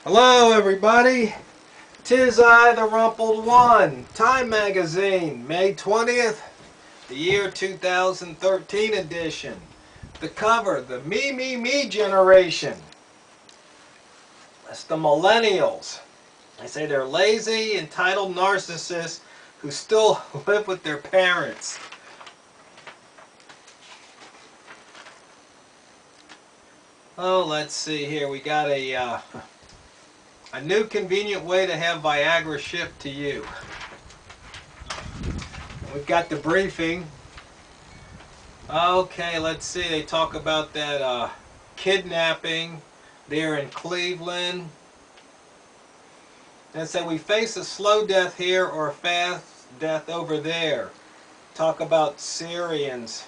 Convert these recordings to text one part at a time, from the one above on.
Hello everybody, 'tis I, the Rumpled One, Time Magazine, May 20th, the year 2013 edition. The cover, the me generation. That's the millennials. They say they're lazy, entitled narcissists who still live with their parents. Oh, let's see here, we got a new convenient way to have Viagra shipped to you. We've got the briefing. Okay, let's see. They talk about that kidnapping there in Cleveland. And say we face a slow death here or a fast death over there. Talk about Syrians.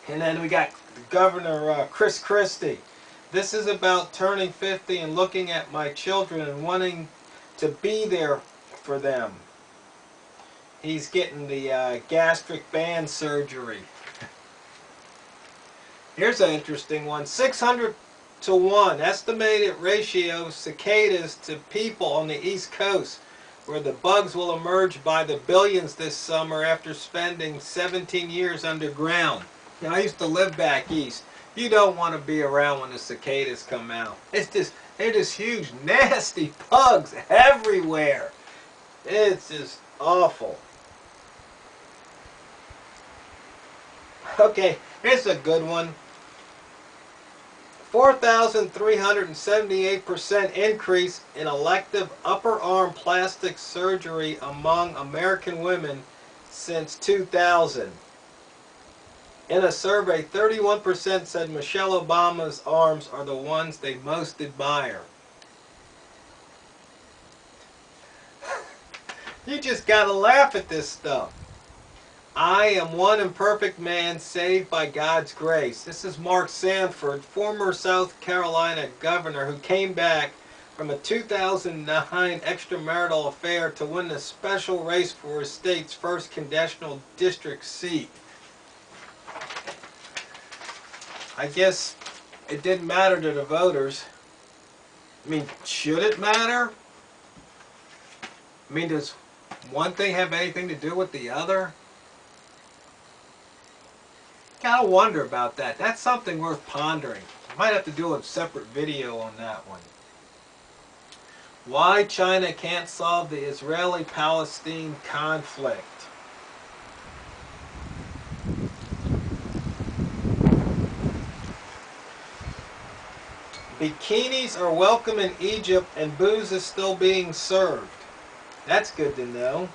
And then we got Governor Chris Christie. This is about turning 50 and looking at my children and wanting to be there for them. He's getting the gastric band surgery. Here's an interesting one. 600 to 1 estimated ratio of cicadas to people on the East Coast, where the bugs will emerge by the billions this summer after spending 17 years underground. Now, I used to live back east. You don't want to be around when the cicadas come out. They're just huge, nasty bugs everywhere. It's just awful. Okay, here's a good one. 4,378% increase in elective upper arm plastic surgery among American women since 2000. In a survey, 31% said Michelle Obama's arms are the ones they most admire. You just gotta laugh at this stuff. I am one imperfect man saved by God's grace. This is Mark Sanford, former South Carolina governor who came back from a 2009 extramarital affair to win the special race for his state's first congressional district seat. I guess it didn't matter to the voters. I mean, should it matter? I mean, does one thing have anything to do with the other? Gotta wonder about that. That's something worth pondering. I might have to do a separate video on that one. Why China can't solve the Israeli-Palestine conflict. Bikinis are welcome in Egypt and booze is still being served. That's good to know.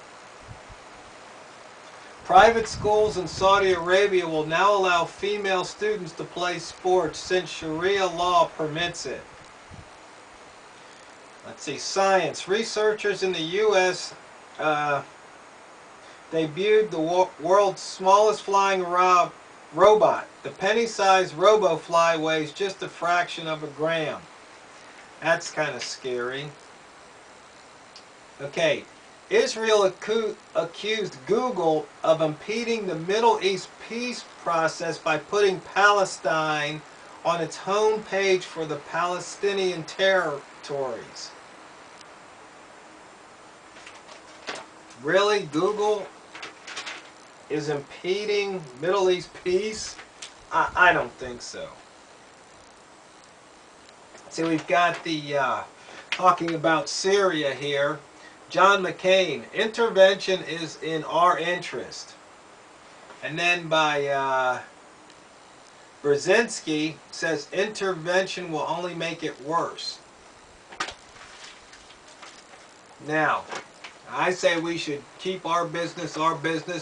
Private schools in Saudi Arabia will now allow female students to play sports since Sharia law permits it. Let's see, science. Researchers in the U.S. Debuted the world's smallest flying robot. The penny-sized RoboFly weighs just a fraction of a gram. That's kind of scary. Okay. Israel accused Google of impeding the Middle East peace process by putting Palestine on its home page for the Palestinian territories. Really? Google is impeding Middle East peace? I don't think so. See, we've got the talking about Syria here. John McCain, intervention is in our interest. And then by Brzezinski says intervention will only make it worse. Now, I say we should keep our business,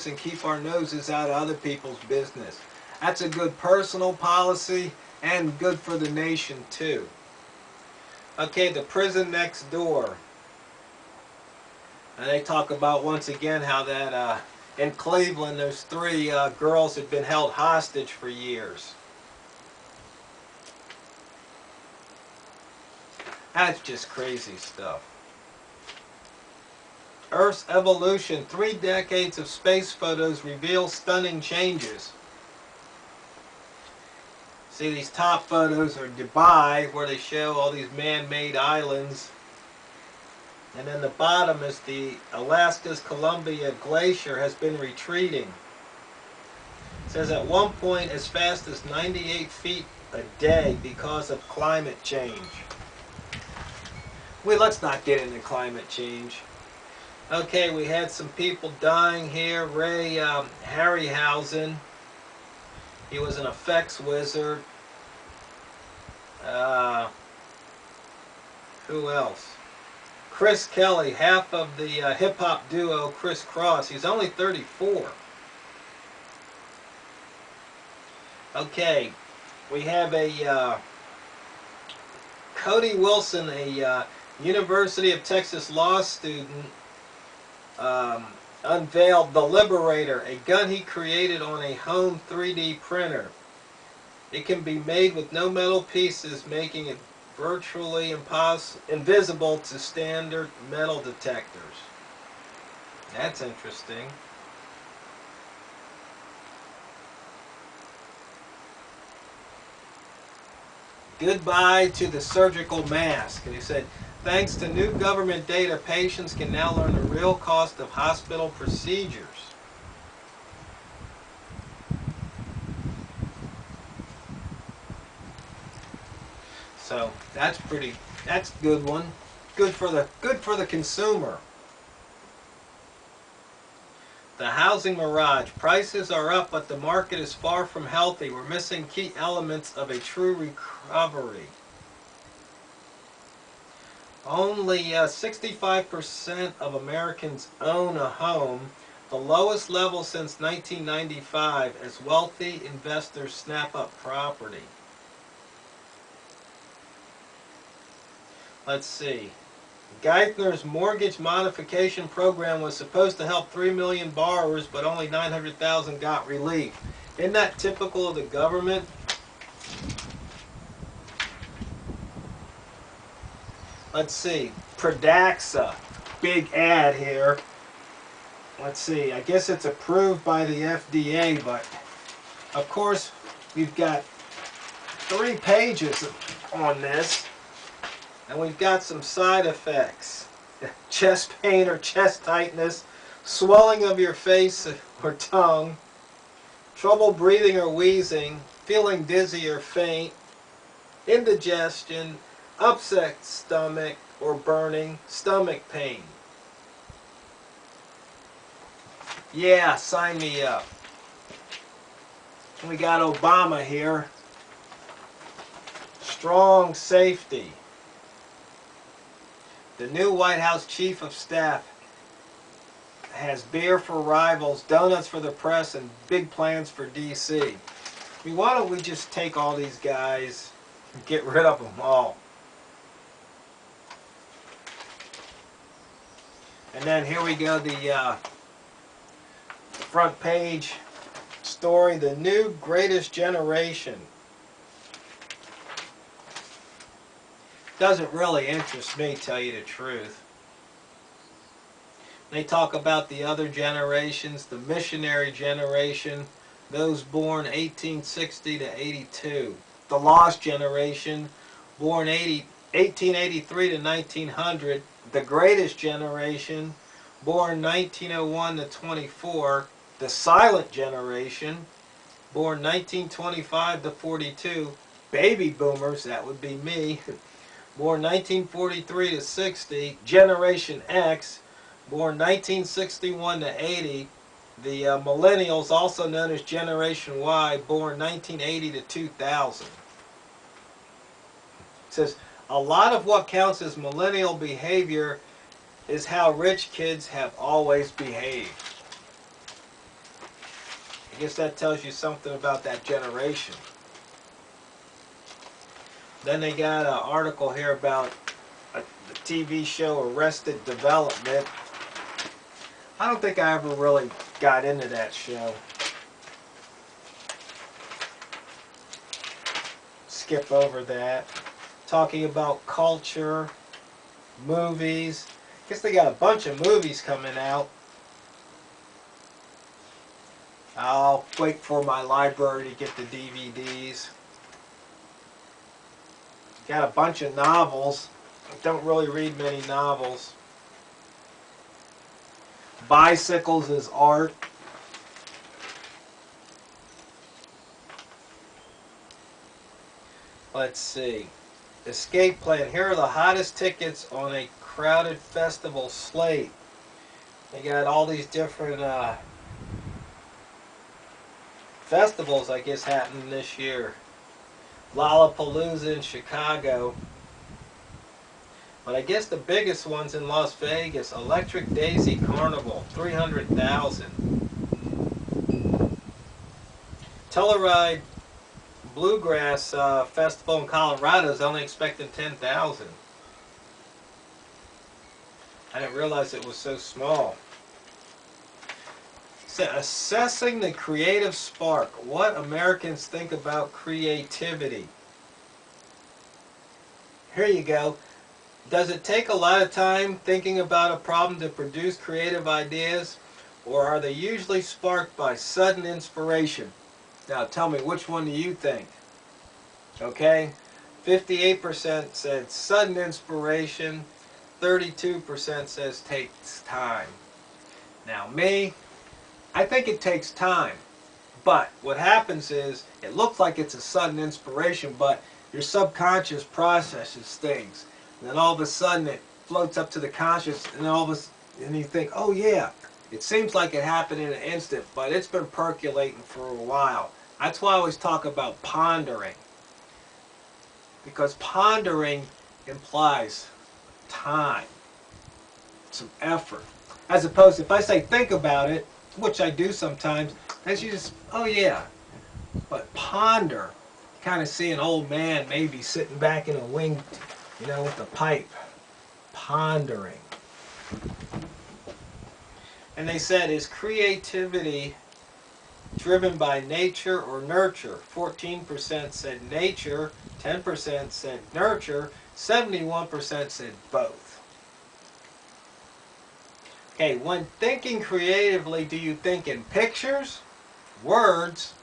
and keep our noses out of other people's business. That's a good personal policy and good for the nation too. Okay, the prison next door. And they talk about, once again, how that in Cleveland, those 3 girls had been held hostage for years. That's just crazy stuff. Earth's evolution, 3 decades of space photos reveal stunning changes. See, these top photos are Dubai, where they show all these man-made islands. And then the bottom is the Alaska's Columbia Glacier has been retreating. It says at one point as fast as 98 feet a day because of climate change. Well, let's not get into climate change. Okay, we had some people dying here. Ray Harryhausen. He was an effects wizard. Who else? Chris Kelly, half of the hip-hop duo Criss Cross. He's only 34. Okay, we have a Cody Wilson, a University of Texas law student, unveiled the Liberator, a gun he created on a home 3D printer. It can be made with no metal pieces, making it virtually invisible to standard metal detectors. That's interesting. Goodbye to the surgical mask. And he said, thanks to new government data, patients can now learn the real cost of hospital procedures. So that's a good one. Good for the consumer. The housing mirage. Prices are up, but the market is far from healthy. We're missing key elements of a true recovery. Only 65% of Americans own a home, the lowest level since 1995, as wealthy investors snap up property. Let's see. Geithner's mortgage modification program was supposed to help 3 million borrowers, but only 900,000 got relief. Isn't that typical of the government? Let's see. Pradaxa. Big ad here. Let's see. I guess it's approved by the FDA, but of course we've got 3 pages on this. And we've got some side effects. Chest pain or chest tightness, swelling of your face or tongue, trouble breathing or wheezing, feeling dizzy or faint, indigestion, upset stomach or burning, stomach pain. Yeah, sign me up. We got Obama here. Strong safety. The new White House Chief of Staff has beer for rivals, donuts for the press, and big plans for D.C. I mean, why don't we just take all these guys and get rid of them all? And then here we go, the front page story, the new greatest generation. Doesn't really interest me, tell you the truth. They talk about the other generations, the missionary generation, those born 1860 to 82. The lost generation, born 1883 to 1900. The greatest generation, born 1901 to 24. The silent generation, born 1925 to 42. Baby boomers, that would be me. Born 1943 to 60, Generation X, born 1961 to 80, the millennials, also known as Generation Y, born 1980 to 2000. It says, a lot of what counts as millennial behavior is how rich kids have always behaved. I guess that tells you something about that generation. Then they got an article here about the TV show Arrested Development. I don't think I ever really got into that show. Skip over that. Talking about culture, movies. I guess they got a bunch of movies coming out. I'll wait for my library to get the DVDs. Got a bunch of novels. I don't really read many novels. Bicycles is art. Let's see. Escape plan. Here are the hottest tickets on a crowded festival slate. They got all these different festivals, I guess, happening this year. Lollapalooza in Chicago. But I guess the biggest one's in Las Vegas. Electric Daisy Carnival, 300,000. Telluride Bluegrass Festival in Colorado is only expecting 10,000. I didn't realize it was so small. So, assessing the creative spark. What Americans think about creativity. Here you go. Does it take a lot of time thinking about a problem to produce creative ideas, or are they usually sparked by sudden inspiration? Now tell me, which one do you think? Okay, 58% said sudden inspiration, 32% says takes time. Now me, I think it takes time, but what happens is it looks like it's a sudden inspiration, but your subconscious processes things. And then all of a sudden it floats up to the conscious, and and you think, oh yeah, it seems like it happened in an instant, but it's been percolating for a while. That's why I always talk about pondering. Because pondering implies time, some effort. As opposed to if I say think about it, which I do sometimes, then you just, oh yeah. But ponder, kind of see an old man maybe sitting back in a wing, you know, with a pipe, pondering. And they said, is creativity driven by nature or nurture? 14% said nature, 10% said nurture, 71% said both. Okay, when thinking creatively, do you think in pictures, words,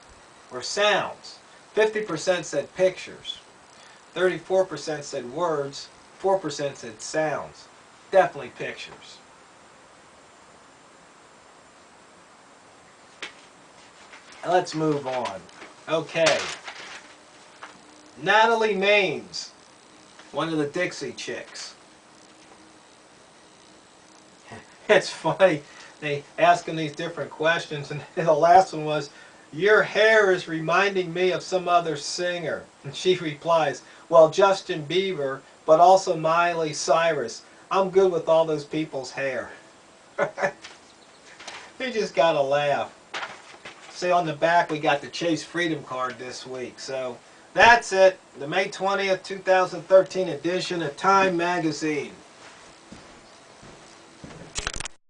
or sounds? 50% said pictures. 34% said words, 4% said sounds. Definitely pictures. Let's move on. Okay. Natalie Maines, one of the Dixie Chicks. It's funny. They ask them these different questions, and the last one was, your hair is reminding me of some other singer. And she replies, well, Justin Bieber, but also Miley Cyrus. I'm good with all those people's hair. You just gotta laugh. See, on the back we got the Chase Freedom card this week. So that's it. The May 20th, 2013 edition of Time Magazine.